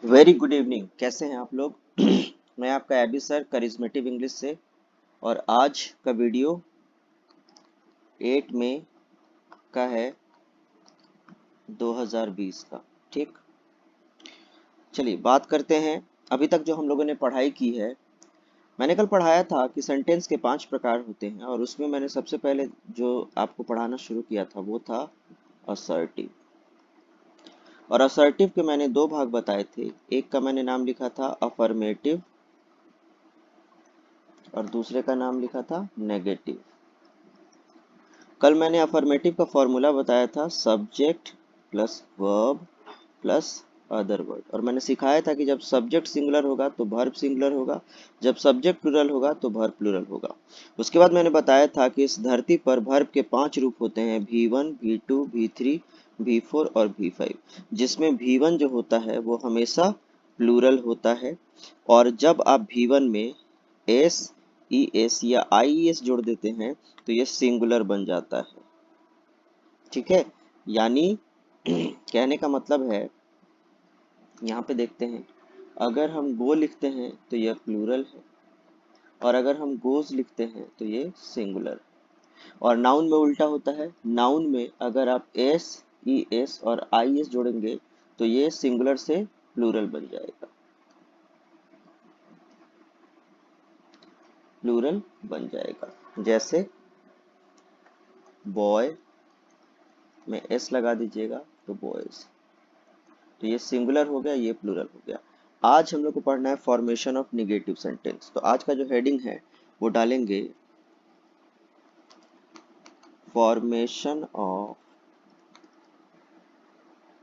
Very good evening. कैसे हैं आप लोग? मैं आपका एबी सर करिज्मेटिव इंग्लिश से। और आज का वीडियो 8 मई का है 2020 का। ठीक, चलिए बात करते हैं। अभी तक जो हम लोगों ने पढ़ाई की है, मैंने कल पढ़ाया था कि सेंटेंस के 5 प्रकार होते हैं और उसमें मैंने सबसे पहले जो आपको पढ़ाना शुरू किया था वो था असर्टिव। और असर्टिव के मैंने दो भाग बताए थे। एक का मैंने नाम लिखा था अफर्मेटिव और दूसरे का नाम लिखा था नेगेटिव। कल मैंने अफर्मेटिव का फॉर्मूला बताया था subject plus verb plus other word. और मैंने सिखाया था कि जब सब्जेक्ट सिंगुलर होगा तो वर्ब सिंगुलर होगा, जब सब्जेक्ट प्लूरल होगा तो वर्ब प्लूरल होगा। उसके बाद मैंने बताया था कि इस धरती पर वर्ब के 5 रूप होते हैं, V1, V2, V3, V4 और V5, जिसमें V1 जो होता है वो हमेशा प्लूरल होता है। और जब आप V1 में एस, ई एस या आई एस जोड़ देते हैं तो ये सिंगुलर बन जाता है। ठीक है, यानी कहने का मतलब है, यहाँ पे देखते हैं, अगर हम गो लिखते हैं तो यह प्लूरल है और अगर हम गोज लिखते हैं तो ये सिंगुलर है। और नाउन में उल्टा होता है। नाउन में अगर आप एस, ई एस और आई एस जोड़ेंगे तो ये सिंगुलर से प्लूरल बन जाएगा, प्लूरल बन जाएगा। जैसे बॉय में एस लगा दीजिएगा तो बॉयज, तो ये सिंगुलर हो गया, ये प्लूरल हो गया। आज हम लोग को पढ़ना है फॉर्मेशन ऑफ निगेटिव सेंटेंस। तो आज का जो हेडिंग है वो डालेंगे फॉर्मेशन ऑफ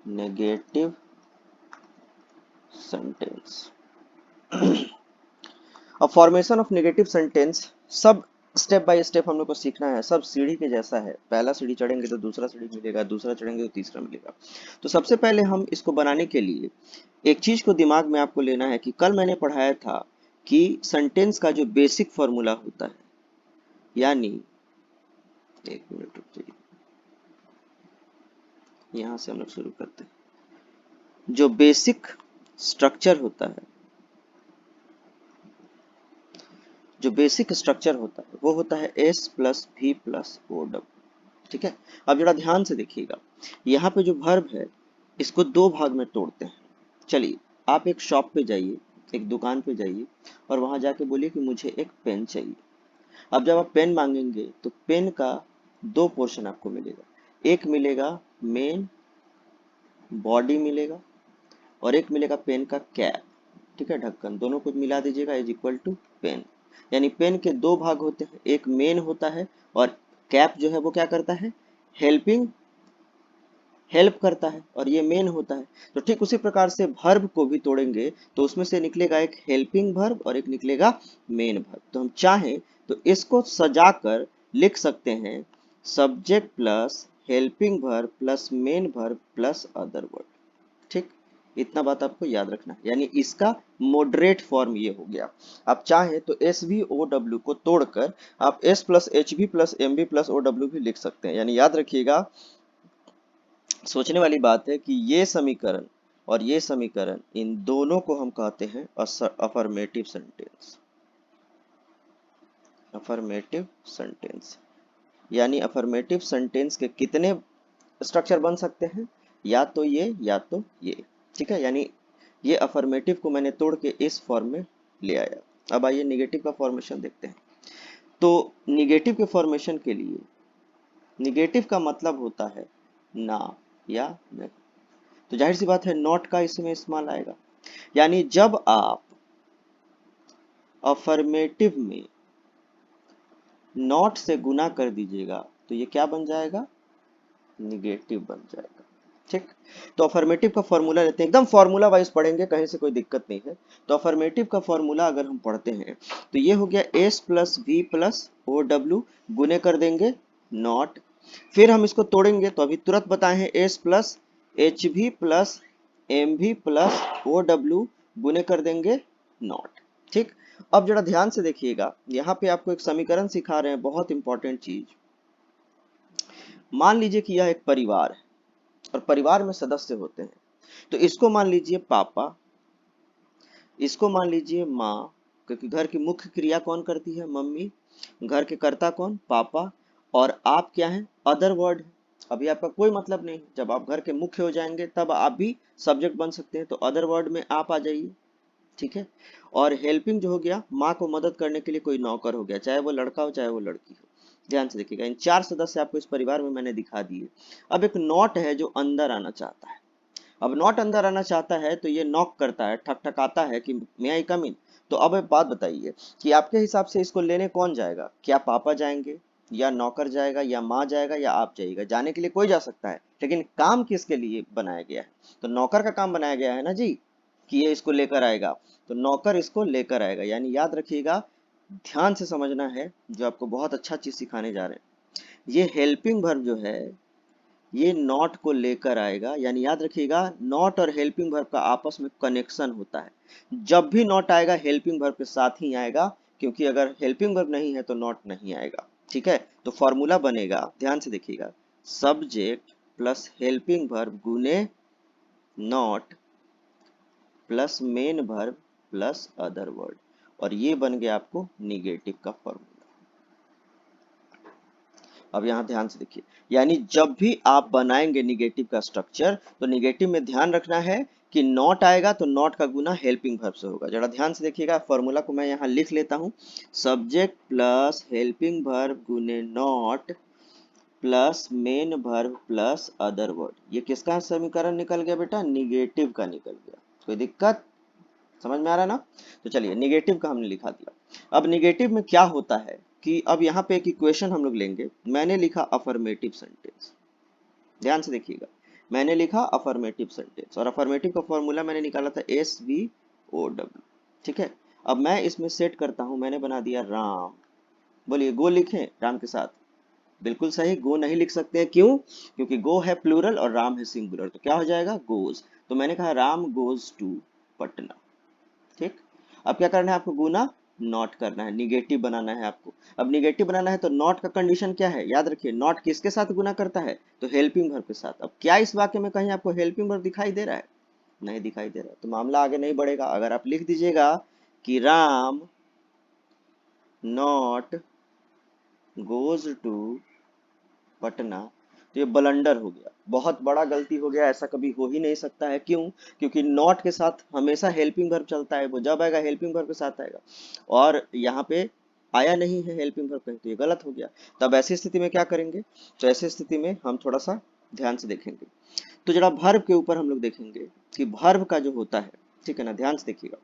नेगेटिव सेंटेंस। अब फॉर्मेशन ऑफ नेगेटिव सेंटेंस सब स्टेप बाय स्टेप हम लोग को सीखना है। सब सीढ़ी के जैसा है, पहला सीढ़ी चढ़ेंगे तो दूसरा सीढ़ी मिलेगा, दूसरा चढ़ेंगे तो तीसरा मिलेगा। तो सबसे पहले हम इसको बनाने के लिए एक चीज को दिमाग में आपको लेना है कि कल मैंने पढ़ाया था कि सेंटेंस का जो बेसिक फॉर्मूला होता है, यानी एक मिनट रुक जाइए, यहां से हम लोग शुरू करते हैं। जो बेसिक स्ट्रक्चर होता है, जो बेसिक स्ट्रक्चर होता है वो होता है S plus V plus O W. ठीक है, अब जरा ध्यान से देखिएगा, यहाँ पे जो वर्ब है इसको दो भाग में तोड़ते हैं। चलिए, आप एक शॉप पे जाइए, एक दुकान पे जाइए और वहां जाके बोलिए कि मुझे एक पेन चाहिए। अब जब आप पेन मांगेंगे तो पेन का दो पोर्शन आपको मिलेगा। एक मिलेगा मेन बॉडी मिलेगा और एक मिलेगा पेन का कैप। ठीक है, ढक्कन, दोनों को मिला दीजिएगा इज इक्वल टू पेन। यानी पेन के दो भाग होते हैं, एक मेन होता है और कैप जो है वो क्या करता है, हेल्पिंग, हेल्प करता है, और ये मेन होता है। तो ठीक उसी प्रकार से वर्ब को भी तोड़ेंगे तो उसमें से निकलेगा एक हेल्पिंग वर्ब और एक निकलेगा मेन वर्ब। तो हम चाहें तो इसको सजाकर लिख सकते हैं subject plus helping verb plus main verb plus other word. ठीक, इतना बात आपको याद रखना है। यानी इसका मॉडरेट फॉर्म ये हो गया। आप चाहें तो एस वी ओ डब्ल्यू को तोड़कर आप S plus H B plus M B plus O W भी लिख सकते हैं। यानी याद रखिएगा, सोचने वाली बात है कि ये समीकरण और ये समीकरण, इन दोनों को हम कहते हैं अफर्मेटिव सेंटेंस। अफर्मेटिव सेंटेंस यानी अफर्मेटिव सेंटेंस के कितने स्ट्रक्चर बन सकते हैं, या तो ये या तो ये। ठीक है, यानी ये अफर्मेटिव को मैंने तोड़ के इस फॉर्म में ले आया। अब आइए निगेटिव का फॉर्मेशन देखते हैं। तो निगेटिव के फॉर्मेशन के लिए, निगेटिव का मतलब होता है ना या नहीं। तो जाहिर सी बात है नॉट का इसमें इस्तेमाल आएगा। यानी जब आप अफर्मेटिव में नॉट से गुना कर दीजिएगा तो ये क्या बन जाएगा, निगेटिव बन जाएगा। ठीक, तो अफर्मेटिव का फॉर्मूला लेते हैं, एकदम फॉर्मूला वाइज पढ़ेंगे, कहीं से कोई दिक्कत नहीं है। तो अफर्मेटिव का फॉर्मूला अगर हम पढ़ते हैं तो ये हो गया S plus V plus O W, गुने कर देंगे नॉट। फिर हम इसको तोड़ेंगे तो अभी तुरंत बताए हैं एस प्लस एच भी प्लस एम भी प्लस ओ डब्ल्यू, गुने कर देंगे नॉट। ठीक, अब जरा ध्यान से देखिएगा, यहाँ पे आपको एक समीकरण सिखा रहे हैं, बहुत इंपॉर्टेंट चीज। मान लीजिए कि यह एक परिवार है और परिवार में सदस्य होते हैं। तो इसको मान लीजिए पापा, इसको मान लीजिए माँ, क्योंकि घर की मुख्य क्रिया कौन करती है? मम्मी। घर के कर्ता कौन? पापा। और आप क्या है? अदर वर्ड है। अभी आपका कोई मतलब नहीं, जब आप घर के मुख्य हो जाएंगे तब आप भी सब्जेक्ट बन सकते हैं, तो अदर वर्ड में आप आ जाइए। ठीक है। और हेल्पिंग जो हो गया, माँ को मदद करने के लिए कोई नौकर हो गया, चाहे वो लड़का हो चाहे वो लड़की हो। ध्यान से देखिएगा, इन 4 सदस्य आपको इस परिवार में मैंने दिखा दिए। अब एक नॉट है जो अंदर आना चाहता है। अब नॉट अंदर आना चाहता है तो ये नॉक करता है, ठकठकाता है कि मे आई कम इन। तो अब एक बात बताइए कि आपके हिसाब से इसको लेने कौन जाएगा? क्या पापा जाएंगे, या नौकर जाएगा, या माँ जाएगा, या आप जाइएगा? जाने के लिए कोई जा सकता है, लेकिन काम किसके लिए बनाया गया है? तो नौकर का काम बनाया गया है ना जी, कि ये इसको लेकर आएगा। तो नौकर इसको लेकर आएगा, यानी याद रखिएगा, ध्यान से समझना है, जो आपको बहुत अच्छा चीज सिखाने जा रहे हैं। ये हेल्पिंग वर्ब जो है, ये नॉट को लेकर आएगा, यानी याद रखिएगा, नॉट और हेल्पिंग वर्ब का आपस में कनेक्शन होता है। जब भी नॉट आएगा हेल्पिंग वर्ब के साथ ही आएगा, क्योंकि अगर हेल्पिंग वर्ब नहीं है तो नॉट नहीं आएगा। ठीक है, तो फॉर्मूला बनेगा, ध्यान से देखिएगा, सब्जेक्ट प्लस हेल्पिंग वर्ब गुने not plus main verb plus other word, और ये बन गया आपको निगेटिव का फॉर्मूला। अब यहाँ ध्यान से देखिए, यानी जब भी आप बनाएंगे निगेटिव का स्ट्रक्चर, तो निगेटिव में ध्यान रखना है कि नॉट आएगा तो नॉट का गुना हेल्पिंग वर्ब से होगा। जरा ध्यान से देखिएगा, फॉर्मूला को मैं यहाँ लिख लेता हूँ, सब्जेक्ट प्लस हेल्पिंग वर्ब गुने not plus main verb plus other word. ये किसका समीकरण निकल गया बेटा? निगेटिव का निकल गया। कोई दिक्कत समझ में आ रहा है ना? तो चलिए, निगेटिव का हमने लिखा दिया। अब निगेटिव में क्या होता है कि अब यहाँ पे एक इक्वेशन हम लोग लेंगे। मैंने लिखा अफर्मेटिव सेंटेंस, ध्यान से देखिएगा, मैंने लिखा अफर्मेटिव सेंटेंस, और अफर्मेटिव का फॉर्मूला मैंने निकाला था SVOW। ठीक है, अब मैं इसमें सेट करता हूं, मैंने बना दिया राम। बोलिए, गो लिखें राम के साथ? बिल्कुल सही, गो नहीं लिख सकते हैं, क्यों? क्योंकि गो है प्लूरल और राम है सिंगुलर, तो क्या हो जाएगा? गोज। तो मैंने कहा राम गोज टू पटना। ठीक, अब क्या करना है आपको? गुना नॉट करना है, निगेटिव बनाना है आपको। अब निगेटिव बनाना है तो नॉट का कंडीशन क्या है? याद रखिए, नॉट किसके साथ गुना करता है? तो हेल्पिंग वर्ब के साथ। अब क्या इस वाक्य में कहीं आपको हेल्पिंग वर्ब दिखाई दे रहा है? नहीं दिखाई दे रहा है, तो मामला आगे नहीं बढ़ेगा। अगर आप लिख दीजिएगा कि Ram not goes to Patna, तो ये ब्लंडर हो गया, बहुत बड़ा गलती हो गया, ऐसा कभी हो ही नहीं सकता है। क्यों? क्योंकि नॉट के साथ हमेशा हेल्पिंग वर्ब चलता है, वो जब आएगा हेल्पिंग वर्ब के साथ आएगा, और यहाँ पे आया नहीं है हेल्पिंग वर्ब कहीं, तो ये गलत हो गया। तब ऐसी स्थिति में क्या करेंगे? तो ऐसी स्थिति में हम थोड़ा सा ध्यान से देखेंगे। तो जरा वर्ब के ऊपर हम लोग देखेंगे कि वर्ब का जो होता है, ठीक है ना, ध्यान से देखिएगा,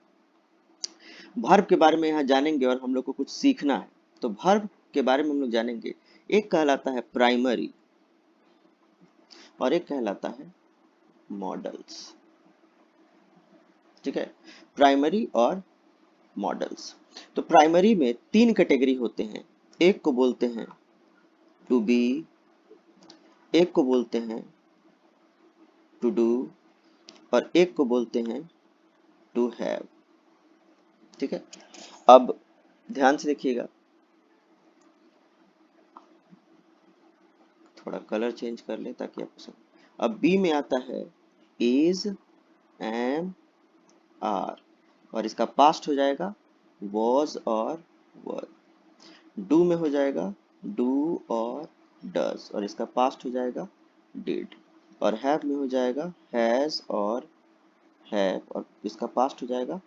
वर्ब के बारे में यहाँ जानेंगे और हम लोग को कुछ सीखना है। तो वर्ब के बारे में हम लोग जानेंगे, एक कहलाता है प्राइमरी और एक कहलाता है मॉडल्स। ठीक है, प्राइमरी और मॉडल्स। तो प्राइमरी में 3 कैटेगरी होते हैं, एक को बोलते हैं टू बी, एक को बोलते हैं टू डू, और एक को बोलते हैं टू हैव। ठीक है, अब ध्यान से देखिएगा, थोड़ा कलर चेंज कर ले ताकि आपको समझ। अब बी में आता है इज, एम, आर, और इसका पास्ट हो जाएगा वॉज और वर। डू में हो जाएगा डू और डज, और इसका पास्ट हो जाएगा डिड। और हैव में हो जाएगा हैज और हैव, और इसका पास्ट हो जाएगा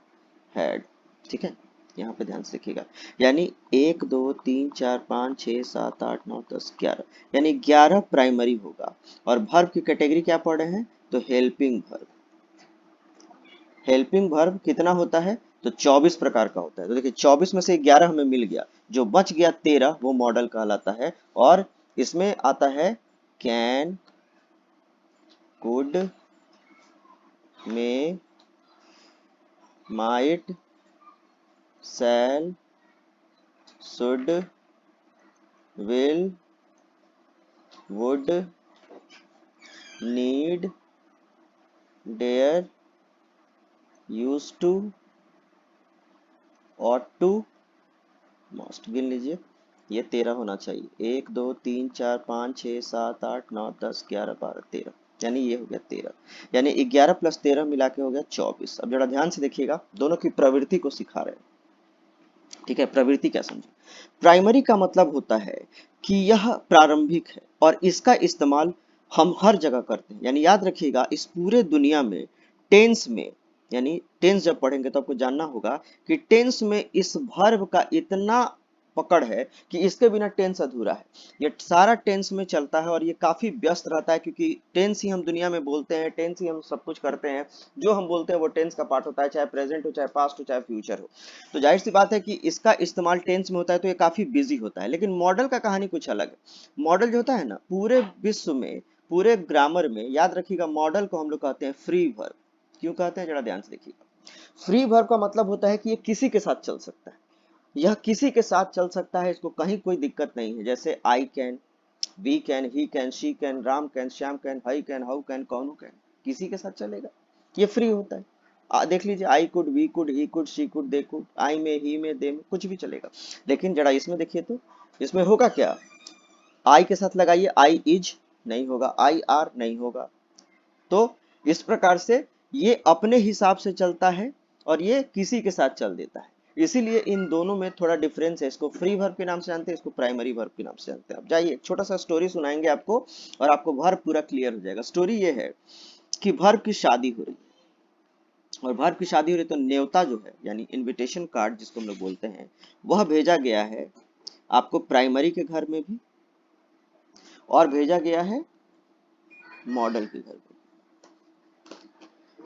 हैड। ठीक है, यहाँ पे ध्यान से देखिएगा, यानी 1 2 3 4 5 6 7 8 9 10 11, यानी 11 प्राइमरी होगा। और वर्ब की कैटेगरी क्या पढ़ रहे हैं? तो हेल्पिंग वर्ब। हेल्पिंग वर्ब कितना होता है? तो 24 प्रकार का होता है। तो देखिए, 24 में से 11 हमें मिल गया, जो बच गया 13 वो मॉडल कहलाता है। और इसमें आता है can, could, may, might, shall, should, will, would, need, dare, use to, ought to, must. गिन लीजिए, ये 13 होना चाहिए। 1 2 3 4 5 6 7 8 9 10 11 12 13। यानी ये हो गया 13, यानी 11 प्लस 13 मिला के हो गया 24। अब जरा ध्यान से देखिएगा, दोनों की प्रवृत्ति को सिखा रहे हैं, ठीक है। प्रवृत्ति क्या समझे? प्राइमरी का मतलब होता है कि यह प्रारंभिक है और इसका इस्तेमाल हम हर जगह करते हैं। यानी याद रखिएगा, इस पूरे दुनिया में टेंस में, यानी टेंस जब पढ़ेंगे तो आपको जानना होगा कि टेंस में इस वर्ब का इतना पकड़ है कि इसके बिना टेंस अधूरा है। ये सारा टेंस में चलता है और ये काफी व्यस्त रहता है, क्योंकि टेंस ही हम दुनिया में बोलते हैं, टेंस ही हम सब कुछ करते हैं। जो हम बोलते हैं वो टेंस का पार्ट होता है, चाहे प्रेजेंट हो, चाहे पास्ट हो, चाहे फ्यूचर हो। तो जाहिर सी बात है कि इसका इस्तेमाल टेंस में होता है, तो ये काफी बिजी होता है। लेकिन मॉडल का कहानी कुछ अलग है। मॉडल जो होता है ना, पूरे विश्व में, पूरे ग्रामर में, याद रखिएगा, मॉडल को हम लोग कहते हैं फ्री वर्ब। क्यों कहते हैं, जरा ध्यान से देखिएगा। फ्री वर्ब का मतलब होता है कि ये किसी के साथ चल सकता है, यह किसी के साथ चल सकता है, इसको कहीं कोई दिक्कत नहीं है। जैसे I can, we can, he can, she can, Ram can, Shyam can, हई कैन, हाउ कैन, कौन कैन, किसी के साथ चलेगा, ये फ्री होता है। देख लीजिए, I could, we could, he could, she could, they could, I may, he में, दे में, कुछ भी चलेगा। लेकिन जरा इसमें देखिए तो, इसमें होगा क्या? आई के साथ लगाइए, आई इज नहीं होगा, आई आर नहीं होगा। तो इस प्रकार से ये अपने हिसाब से चलता है और ये किसी के साथ चल देता है। इसीलिए इन दोनों में थोड़ा डिफरेंस है। इसको फ्री वर्ब के नाम से जानते हैं, इसको प्राइमरी वर्ब के नाम से जानते हैं। अब जाइए, एक छोटा सा स्टोरी सुनाएंगे आपको और आपको वर्ब पूरा क्लियर हो जाएगा। स्टोरी ये है कि वर्ब की शादी हो रही है, और वर्ब की शादी हो रही है, तो न्योता जो है, यानी इनविटेशन कार्ड जिसको हम लोग बोलते हैं, वह भेजा गया है आपको प्राइमरी के घर में भी, और भेजा गया है मॉडल के घर में।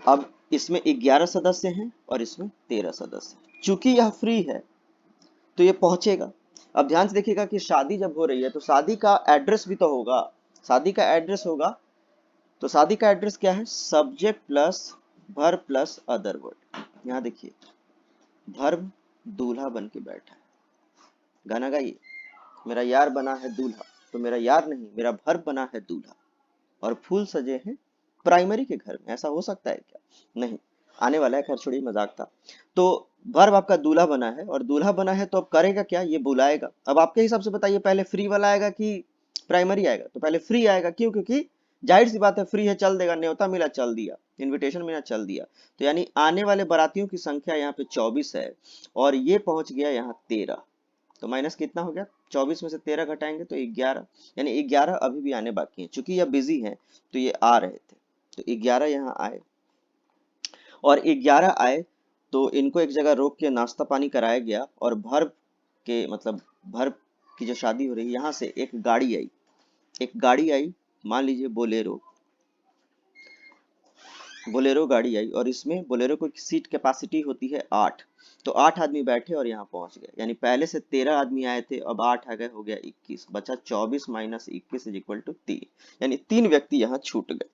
अब इसमें 11 सदस्य हैं और इसमें 13 सदस्य हैं। चूंकि यह फ्री है तो ये पहुंचेगा। अब ध्यान से देखिएगा कि शादी जब हो रही है तो शादी का एड्रेस भी तो होगा, शादी का एड्रेस होगा। तो शादी का एड्रेस क्या है? Subject plus verb plus other word. यहाँ देखिए, वर्ब दूल्हा बन के बैठा है। गाना गाइए, मेरा यार बना है दूल्हा। तो मेरा यार नहीं, मेरा वर्ब बना है दूल्हा, और फूल सजे हैं प्राइमरी के घर में। ऐसा हो सकता है क्या? नहीं, आने वाला है, खैर छोड़िए, मजाक था। तो वर्ब आपका दूल्हा बना है, और दूल्हा बना है तो अब करेगा क्या? ये बुलाएगा। अब आपके हिसाब से बताइए, पहले फ्री वाला आएगा कि प्राइमरी आएगा? तो पहले फ्री आएगा। क्यों? क्योंकि जाहिर सी बात है, फ्री है, चल देगा, न्योता मिला चल दिया, इनविटेशन मिला चल दिया। तो यानी आने वाले बारातियों की संख्या यहाँ पे 24 है, और ये पहुंच गया यहाँ 13। तो माइनस कितना हो गया? 24 में से 13 घटाएंगे तो 11, यानी 11 अभी भी आने बाकी हैं। चूंकि यह बिजी है तो ये आ रहे थे, तो 11 यहाँ आए, और 11 आए तो इनको एक जगह रोक के नाश्ता पानी कराया गया, और भर्ब के मतलब भर्ब की जो शादी हो रही है, यहाँ से एक गाड़ी आई, एक गाड़ी आई, मान लीजिए बोलेरो, बोलेरो गाड़ी आई, और इसमें बोलेरो को सीट कैपेसिटी होती है 8। तो 8 आदमी बैठे और यहाँ पहुंच गए। यानी पहले से 13 आदमी आए थे, अब 8 आ गए, हो गया 21, बचा 24 माइनस 21 इज इक्वल टू 3। यानी 3 व्यक्ति यहाँ छूट गए।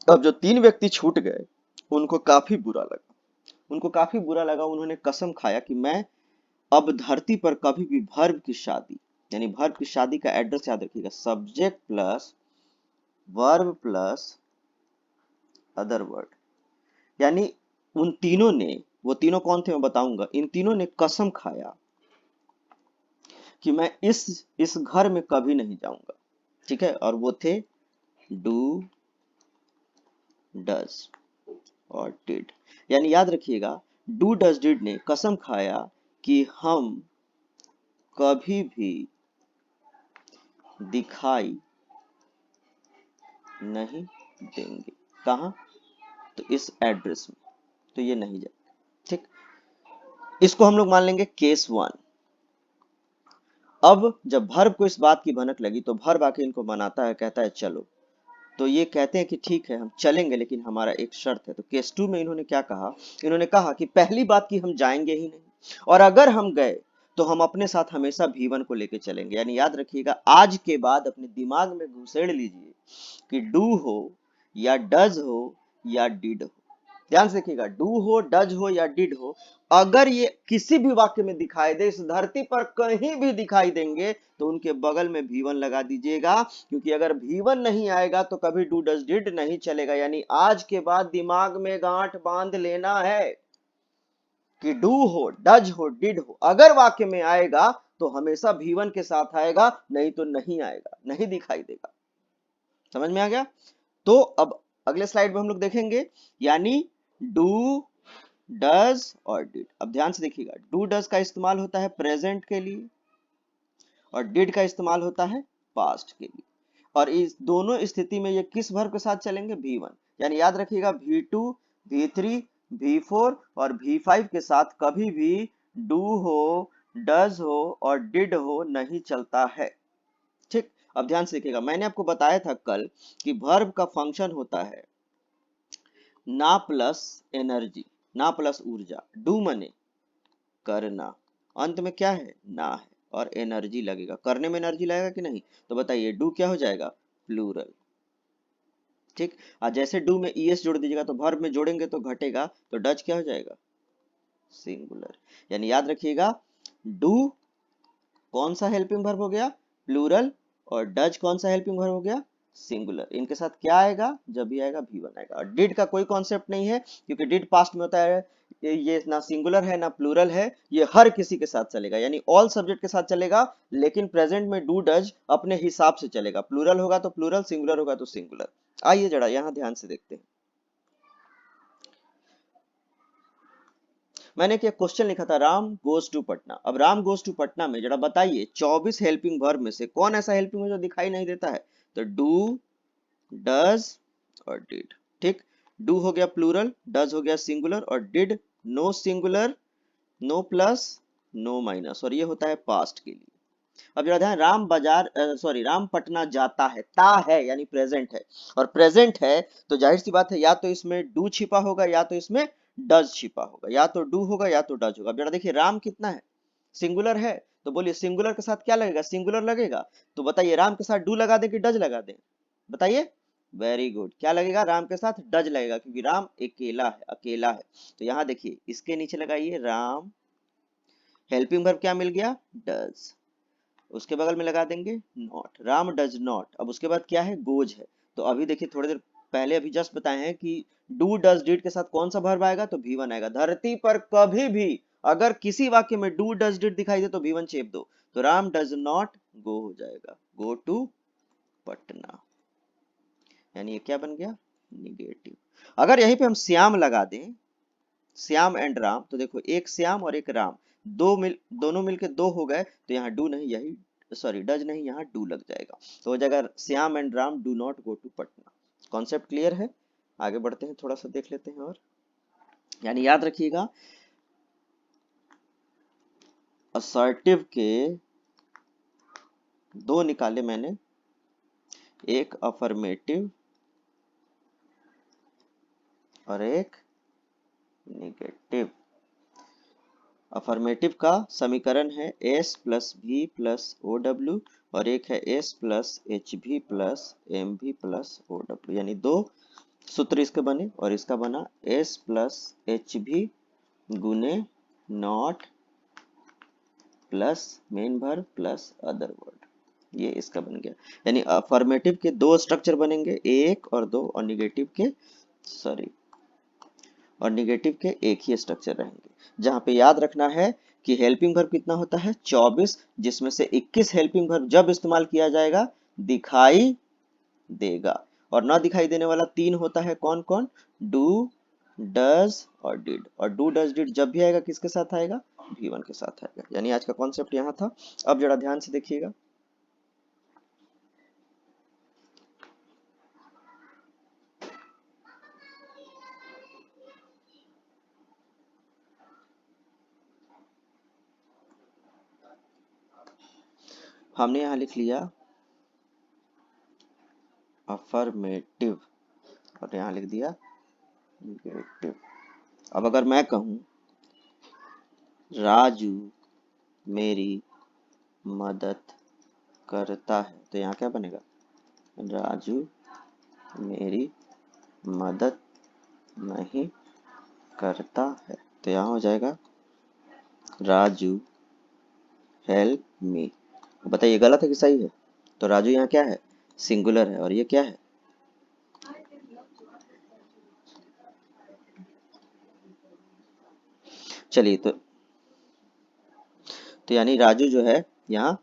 अब जो 3 व्यक्ति छूट गए, उनको काफी बुरा लगा, उनको काफी बुरा लगा। उन्होंने कसम खाया कि मैं अब धरती पर कभी भी वर्ब की शादी, यानी वर्ब की शादी का एड्रेस याद रखिएगा, subject plus verb plus other word. यानी उन तीनों ने, वो तीनों कौन थे मैं बताऊंगा, इन तीनों ने कसम खाया कि मैं इस घर में कभी नहीं जाऊंगा, ठीक है। और वो थे डू, डज और डिड। यानी याद रखिएगा, डू डज डिड ने कसम खाया कि हम कभी भी दिखाई नहीं देंगे। कहाँ? तो इस एड्रेस में, तो ये नहीं जाएगा, ठीक। इसको हम लोग मान लेंगे केस 1। अब जब भर्ब को इस बात की भनक लगी तो भर्ब आके इनको मनाता है, कहता है चलो। तो ये कहते हैं कि ठीक है हम चलेंगे, लेकिन हमारा एक शर्त है। तो केस 2 में इन्होंने क्या कहा? इन्होंने कहा कि पहली बात कि हम जाएंगे ही नहीं, और अगर हम गए तो हम अपने साथ हमेशा V1 को लेके चलेंगे। यानी याद रखिएगा, आज के बाद अपने दिमाग में घुसेड़ लीजिए कि डू हो या डज हो या डिड हो। ध्यान से देखिएगा, डू हो, डज हो या डिड हो, अगर ये किसी भी वाक्य में दिखाई दे, इस धरती पर कहीं भी दिखाई देंगे, तो उनके बगल में V1 लगा दीजिएगा। क्योंकि अगर V1 नहीं आएगा तो कभी डू डज डिड नहीं चलेगा। यानी आज के बाद दिमाग में गांठ बांध लेना है कि डू हो, डज हो, डिड हो, अगर वाक्य में आएगा तो हमेशा V1 के साथ आएगा, नहीं तो नहीं आएगा, नहीं दिखाई देगा। समझ में आ गया? तो अब अगले स्लाइड में हम लोग देखेंगे, यानी डू, डज और डिड। अब ध्यान से देखिएगा, डू डज का इस्तेमाल होता है प्रेजेंट के लिए और डिड का इस्तेमाल होता है पास्ट के लिए। और इस दोनों स्थिति में ये किस वर्ब के साथ चलेंगे? V1। यानी याद रखिएगा V2, V3, V4 और V5 के साथ कभी भी डू हो, डज हो और डिड हो नहीं चलता है। ठीक, अब ध्यान से देखिएगा, मैंने आपको बताया था कल कि वर्ब का फंक्शन होता है ना प्लस एनर्जी, ना प्लस ऊर्जा। डू मने करना, अंत में क्या है? ना है, और एनर्जी लगेगा। करने में एनर्जी लगेगा कि नहीं? तो बताइए, डू क्या हो जाएगा? प्लूरल। ठीक, और जैसे डू में ईएस जोड़ दीजिएगा तो वर्ब में जोड़ेंगे तो घटेगा, तो डज क्या हो जाएगा? सिंगुलर। यानी याद रखिएगा, डू कौन सा हेल्पिंग वर्ब हो गया? प्लूरल। और डज कौन सा हेल्पिंग वर्ब हो गया? सिंगुलर। इनके साथ क्या आएगा? जब भी आएगा V1 आएगा। और डिड का कोई कॉन्सेप्ट नहीं है, क्योंकि डिड पास्ट में होता है। ये ना सिंगुलर है ना प्लूरल है, ये हर किसी के साथ चलेगा, यानी ऑल सब्जेक्ट के साथ चलेगा। लेकिन प्रेजेंट में डू डज अपने हिसाब से चलेगा, प्लूरल होगा तो प्लूरल, सिंगुलर होगा तो सिंगुलर। आइए जरा यहाँ ध्यान से देखते हैं। मैंने क्या क्वेश्चन लिखा था, राम गोज टू पटना। अब राम गोज टू पटना में जरा बताइए 24 हेल्पिंग वर्ब में से कौन ऐसा हेल्पिंग है जो दिखाई नहीं देता है? तो डू, डज और डिड। ठीक, डू हो गया प्लूरल, डज हो गया सिंगुलर और did no singular, no plus, no minus, और ये होता है पास्ट के लिए। अब जरा ध्यान, राम बाजार सॉरी राम पटना जाता है, ता है यानी प्रेजेंट है, और प्रेजेंट है तो जाहिर सी बात है या तो इसमें डू छिपा होगा या तो इसमें डज छिपा होगा, या तो डू होगा या तो डज होगा। अब जरा देखिए, राम कितना है? सिंगुलर है, तो बोलिए सिंगुलर के साथ क्या लगेगा? सिंगुलर लगेगा। तो बताइए, राम के साथ डू लगा दें कि डज लगा दें? बताइए। वेरी गुड, क्या लगेगा? राम के साथ डज लगेगा, क्योंकि राम अकेला है, अकेला है। तो यहाँ देखिए, इसके नीचे लगाइए राम, हेल्पिंग वर्ब क्या मिल गया? डज। उसके बगल में लगा देंगे नॉट, राम डज नॉट। अब उसके बाद क्या है? गोज है। तो अभी देखिए, थोड़ी देर पहले अभी जस्ट बताए हैं कि डू डज डिड के साथ कौन सा वर्ब आएगा? तो V1 आएगा। धरती पर कभी भी अगर किसी वाक्य में डू डज डिड दिखाई दे तो V1 चेप दो, तो राम डज नॉट गो हो जाएगा, गो टू पटना। यानी ये क्या बन गया? निगेटिव। अगर यहीं पे हम श्याम लगा दें, श्याम एंड राम, तो देखो एक श्याम और एक राम, दोनों मिलके दो हो गए, तो यहाँ डू नहीं, यही सॉरी डज नहीं, यहाँ डू लग जाएगा। तो हो जाएगा Shyam and Ram do not go to Patna. Concept clear है? आगे बढ़ते हैं, थोड़ा सा देख लेते हैं। और यानी याद रखिएगा, असर्टिव के दो निकाले मैंने, एक अफर्मेटिव और एक निगेटिव। अफर्मेटिव का समीकरण है S plus V plus OW, और एक है S plus HV plus MV plus OW। यानी दो सूत्र इसके बने, और इसका बना S प्लस HV गुने not plus main verb plus other word, ये इसका बन गया। यानी अफर्मेटिव के दो स्ट्रक्चर बनेंगे, एक और दो, और निगेटिव के एक ही स्ट्रक्चर रहेंगे। जहां पे याद रखना है कि हेल्पिंग वर्ब कितना होता है? 24, जिसमें से 21 हेल्पिंग वर्ब जब इस्तेमाल किया जाएगा दिखाई देगा, और ना दिखाई देने वाला 3 होता है। कौन कौन? डू, डज और डिड। और डू डज डिड जब भी आएगा किसके साथ आएगा? V1 के साथ आएगा। यानी आज का कॉन्सेप्ट यहाँ था। अब जरा ध्यान से देखिएगा, हमने यहाँ लिख लिया अफर्मेटिव और यहाँ लिख दिया निगेटिव। अब अगर मैं कहूं राजू मेरी मदद करता है, तो यहाँ क्या बनेगा? राजू मेरी मदद नहीं करता है, तो यहाँ हो जाएगा राजू हेल्प मी। बताइए गलत है कि सही है? तो राजू यहाँ क्या है? सिंगुलर है, और ये क्या है? चलिए, तो यानी राजू जो है यहाँ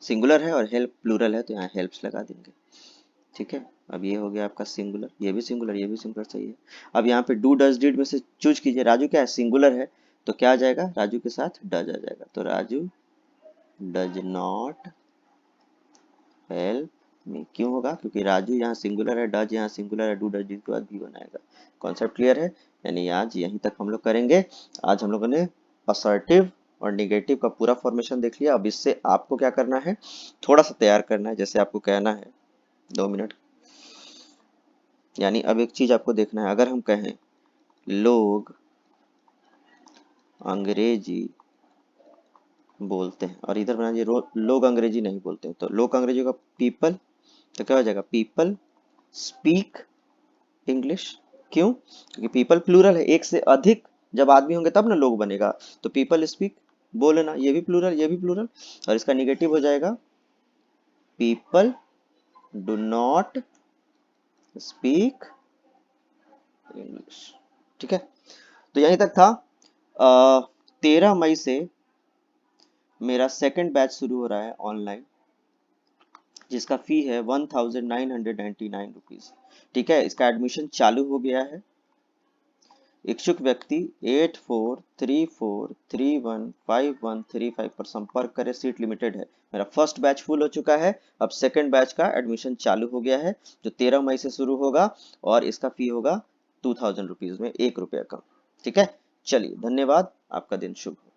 सिंगुलर है और हेल्प प्लूरल है, तो यहाँ हेल्प्स लगा देंगे। ठीक है, अब ये हो गया आपका सिंगुलर, ये भी सिंगुलर, ये भी सिंगुलर, सही है। अब यहाँ पे डू डज डिड में से चूज कीजिए। राजू क्या है, सिंगुलर है, तो क्या आ जाएगा, राजू के साथ डज आ जाएगा, तो Raju does not help me. क्यों होगा, क्योंकि राजू यहाँ सिंगुलर है, डज यहाँ सिंगुलर है, डू डज डिड के बाद भी बनाएगा। कॉन्सेप्ट क्लियर है? यानी आज यहीं तक हम लोग करेंगे। आज हम लोगों ने असर्टिव और निगेटिव का पूरा फॉर्मेशन देख लिया। अब इससे आपको क्या करना है, थोड़ा सा तैयार करना है। जैसे आपको कहना है 2 मिनट, यानी अब एक चीज आपको देखना है, अगर हम कहें लोग अंग्रेजी बोलते हैं, और इधर बना दीजिए लोग अंग्रेजी नहीं बोलते हैं, तो लोग अंग्रेजी का पीपल, तो क्या हो जाएगा, पीपल स्पीक इंग्लिश। क्यों, क्योंकि पीपल प्लूरल है, एक से अधिक जब आदमी होंगे तब ना लोग बनेगा। तो पीपल स्पीक, बोलना, ये भी प्लूरल, ये भी प्लूरल। और इसका निगेटिव हो जाएगा people do not speak English. ठीक है, तो यहीं तक था। 13 मई से मेरा सेकंड बैच शुरू हो रहा है ऑनलाइन, जिसका फी है 1999 रुपीज। ठीक है, इसका एडमिशन चालू हो गया है। इच्छुक व्यक्ति 8434315135 पर संपर्क करें, सीट लिमिटेड है। मेरा फर्स्ट बैच फुल हो चुका है, अब सेकंड बैच का एडमिशन चालू हो गया है, जो 13 मई से शुरू होगा, और इसका फी होगा 2000 रुपीज में, 1 रुपया कम। ठीक है, चलिए धन्यवाद, आपका दिन शुभ हो।